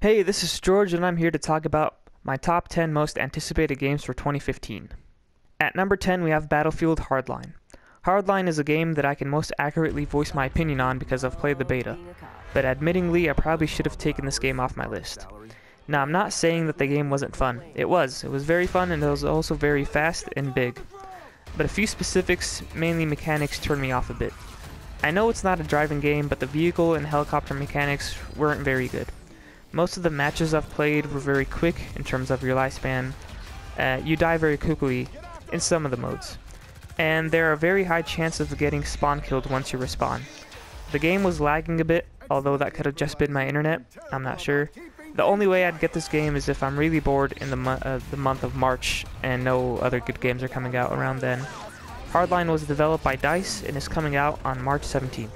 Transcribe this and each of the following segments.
Hey, this is George, and I'm here to talk about my top 10 most anticipated games for 2015. At number 10, we have Battlefield Hardline. Hardline is a game that I can most accurately voice my opinion on because I've played the beta, but admittingly, I probably should have taken this game off my list. Now, I'm not saying that the game wasn't fun. It was very fun, and it was also very fast and big. But a few specifics, mainly mechanics, turned me off a bit. I know it's not a driving game, but the vehicle and helicopter mechanics weren't very good. Most of the matches I've played were very quick in terms of your lifespan. You die very quickly in some of the modes. And there are very high chances of getting spawn killed once you respawn. The game was lagging a bit, although that could have just been my internet, I'm not sure. The only way I'd get this game is if I'm really bored in the month of March and no other good games are coming out around then. Hardline was developed by DICE and is coming out on March 17th.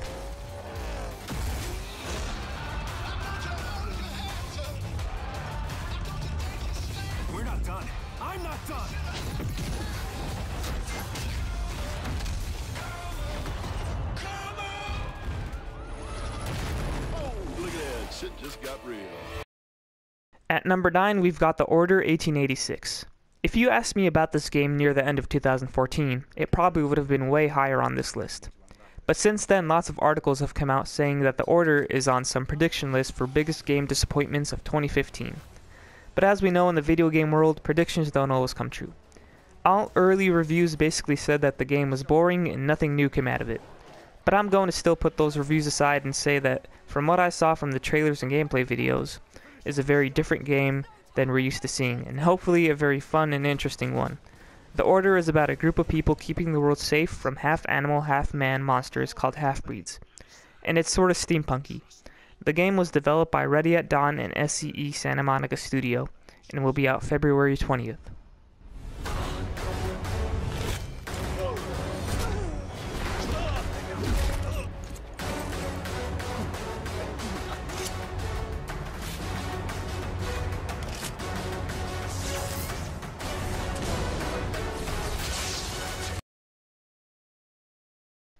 We're not done. I'm not done. Oh, look at that. Shit just got real. At number 9, we've got The Order 1886. If you asked me about this game near the end of 2014, it probably would have been way higher on this list. But since then, lots of articles have come out saying that The Order is on some prediction list for biggest game disappointments of 2015. But as we know in the video game world, predictions don't always come true. All early reviews basically said that the game was boring and nothing new came out of it. But I'm going to still put those reviews aside and say that, from what I saw from the trailers and gameplay videos, is a very different game than we're used to seeing, and hopefully a very fun and interesting one. The Order is about a group of people keeping the world safe from half-animal, half-man monsters called half-breeds, and it's sort of steampunky. The game was developed by Ready at Dawn and SCE Santa Monica Studio, and will be out February 20th.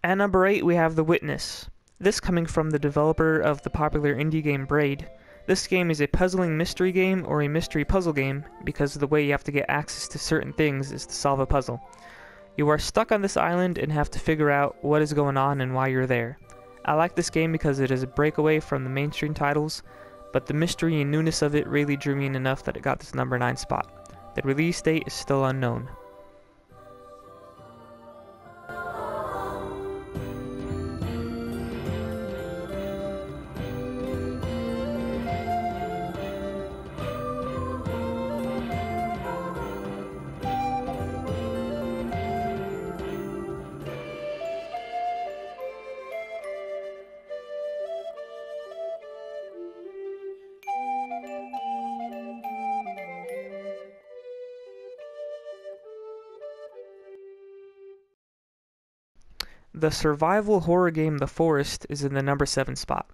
At number 8, we have The Witness. This coming from the developer of the popular indie game Braid. This game is a puzzling mystery game or a mystery puzzle game because the way you have to get access to certain things is to solve a puzzle. You are stuck on this island and have to figure out what is going on and why you're there. I like this game because it is a breakaway from the mainstream titles, but the mystery and newness of it really drew me in enough that it got this number 9 spot. The release date is still unknown. The survival horror game The Forest is in the number 7 spot.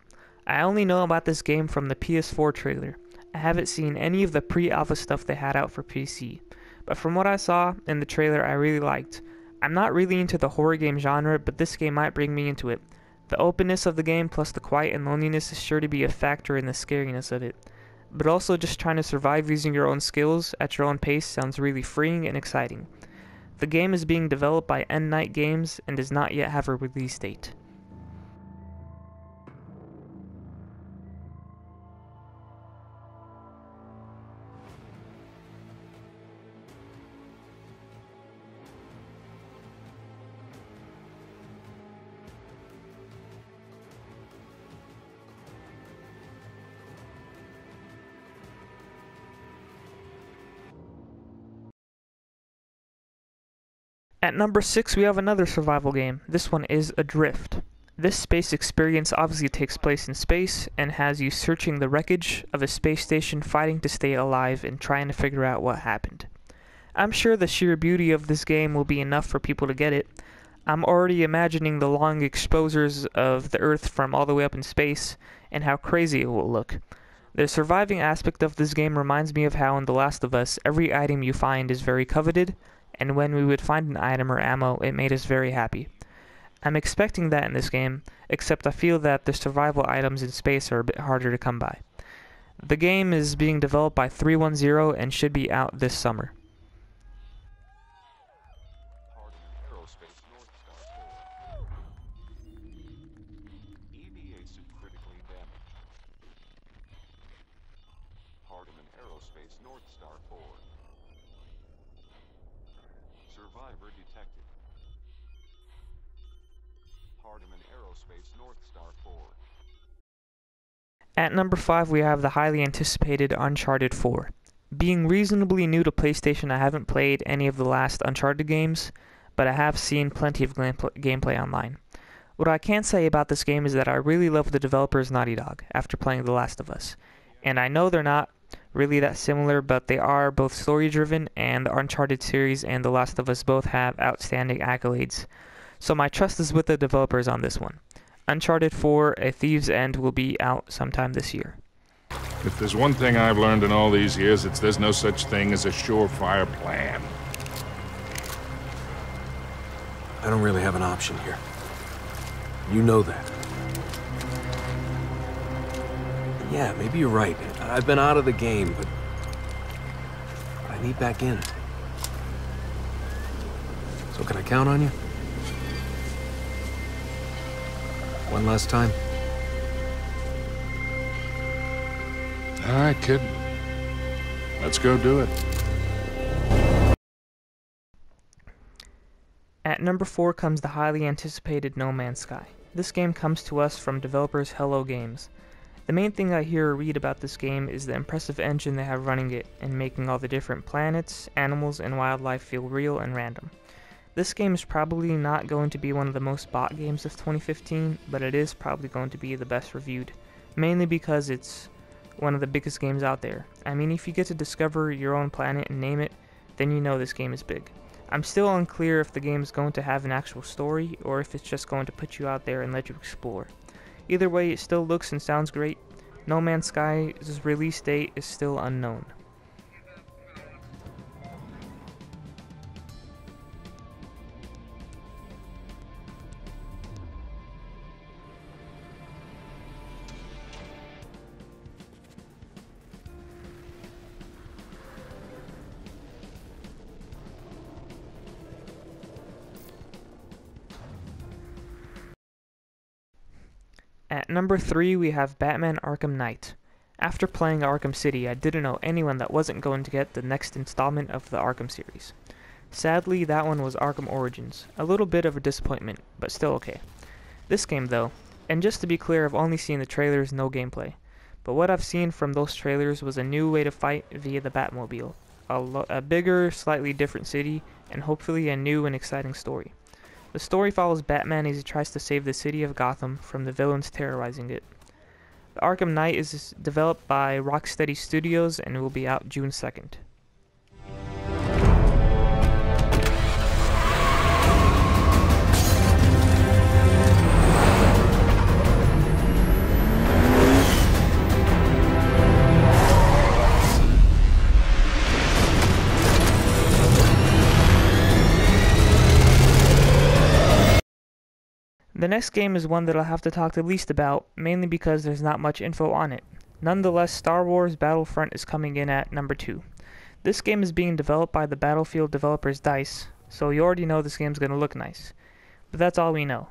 I only know about this game from the PS4 trailer. I haven't seen any of the pre-alpha stuff they had out for PC, but from what I saw in the trailer I really liked. I'm not really into the horror game genre, but this game might bring me into it. The openness of the game plus the quiet and loneliness is sure to be a factor in the scariness of it. But also just trying to survive using your own skills at your own pace sounds really freeing and exciting. The game is being developed by End Night Games and does not yet have a release date. At number 6, we have another survival game. This one is Adrift. This space experience obviously takes place in space and has you searching the wreckage of a space station, fighting to stay alive and trying to figure out what happened. I'm sure the sheer beauty of this game will be enough for people to get it. I'm already imagining the long exposures of the Earth from all the way up in space and how crazy it will look. The surviving aspect of this game reminds me of how in The Last of Us, every item you find is very coveted, and when we would find an item or ammo, it made us very happy. I'm expecting that in this game, except I feel that the survival items in space are a bit harder to come by. The game is being developed by 310 and should be out this summer. Survivor detected. Hardeman Aerospace North Star 4. At number 5 we have the highly anticipated Uncharted 4. Being reasonably new to PlayStation, I haven't played any of the last Uncharted games, but I have seen plenty of gameplay online. What I can say about this game is that I really love the developers Naughty Dog after playing The Last of Us. And I know they're not really that similar, but they are both story-driven, and the Uncharted series and The Last of Us both have outstanding accolades. So my trust is with the developers on this one. Uncharted 4: A Thief's End will be out sometime this year. If there's one thing I've learned in all these years, it's there's no such thing as a surefire plan. I don't really have an option here. You know that. Yeah, maybe you're right. I've been out of the game, but I need back in. So can I count on you? One last time? All right, kid. Let's go do it. At number 4 comes the highly anticipated No Man's Sky. This game comes to us from developers Hello Games. The main thing I hear or read about this game is the impressive engine they have running it and making all the different planets, animals, and wildlife feel real and random. This game is probably not going to be one of the most bought games of 2015, but it is probably going to be the best reviewed, mainly because it's one of the biggest games out there. I mean, if you get to discover your own planet and name it, then you know this game is big. I'm still unclear if the game is going to have an actual story, or if it's just going to put you out there and let you explore. Either way, it still looks and sounds great. No Man's Sky's release date is still unknown. At number 3 we have Batman Arkham Knight. After playing Arkham City, I didn't know anyone that wasn't going to get the next installment of the Arkham series. Sadly, that one was Arkham Origins. A little bit of a disappointment, but still okay. This game though, and just to be clear, I've only seen the trailers, no gameplay. But what I've seen from those trailers was a new way to fight via the Batmobile. A bigger, slightly different city, and hopefully a new and exciting story. The story follows Batman as he tries to save the city of Gotham from the villains terrorizing it. The Arkham Knight is developed by Rocksteady Studios and will be out June 2nd. The next game is one that I'll have to talk the least about, mainly because there's not much info on it. Nonetheless, Star Wars Battlefront is coming in at number 2. This game is being developed by the Battlefield developers DICE, so you already know this game's gonna look nice. But that's all we know.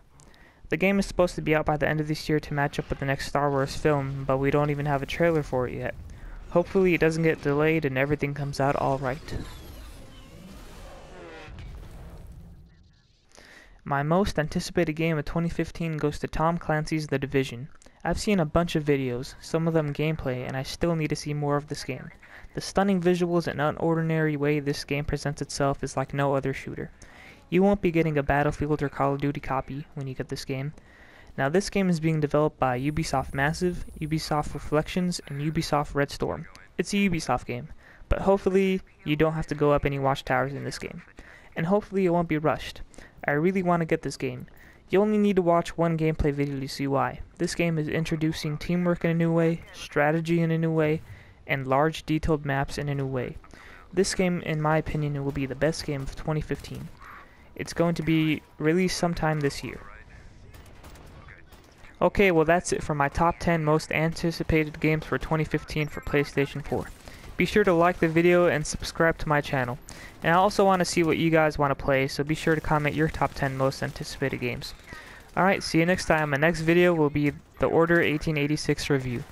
The game is supposed to be out by the end of this year to match up with the next Star Wars film, but we don't even have a trailer for it yet. Hopefully it doesn't get delayed and everything comes out alright. My most anticipated game of 2015 goes to Tom Clancy's The Division. I've seen a bunch of videos, some of them gameplay, and I still need to see more of this game. The stunning visuals and unordinary way this game presents itself is like no other shooter. You won't be getting a Battlefield or Call of Duty copy when you get this game. Now this game is being developed by Ubisoft Massive, Ubisoft Reflections, and Ubisoft Red Storm. It's a Ubisoft game, but hopefully you don't have to go up any watchtowers in this game. And hopefully it won't be rushed. I really want to get this game. You only need to watch one gameplay video to see why. This game is introducing teamwork in a new way, strategy in a new way, and large detailed maps in a new way. This game, in my opinion, will be the best game of 2015. It's going to be released sometime this year. Okay, well that's it for my top 10 most anticipated games for 2015 for PlayStation 4. Be sure to like the video and subscribe to my channel. And I also want to see what you guys want to play, so be sure to comment your top 10 most anticipated games. Alright, see you next time. My next video will be the Order 1886 review.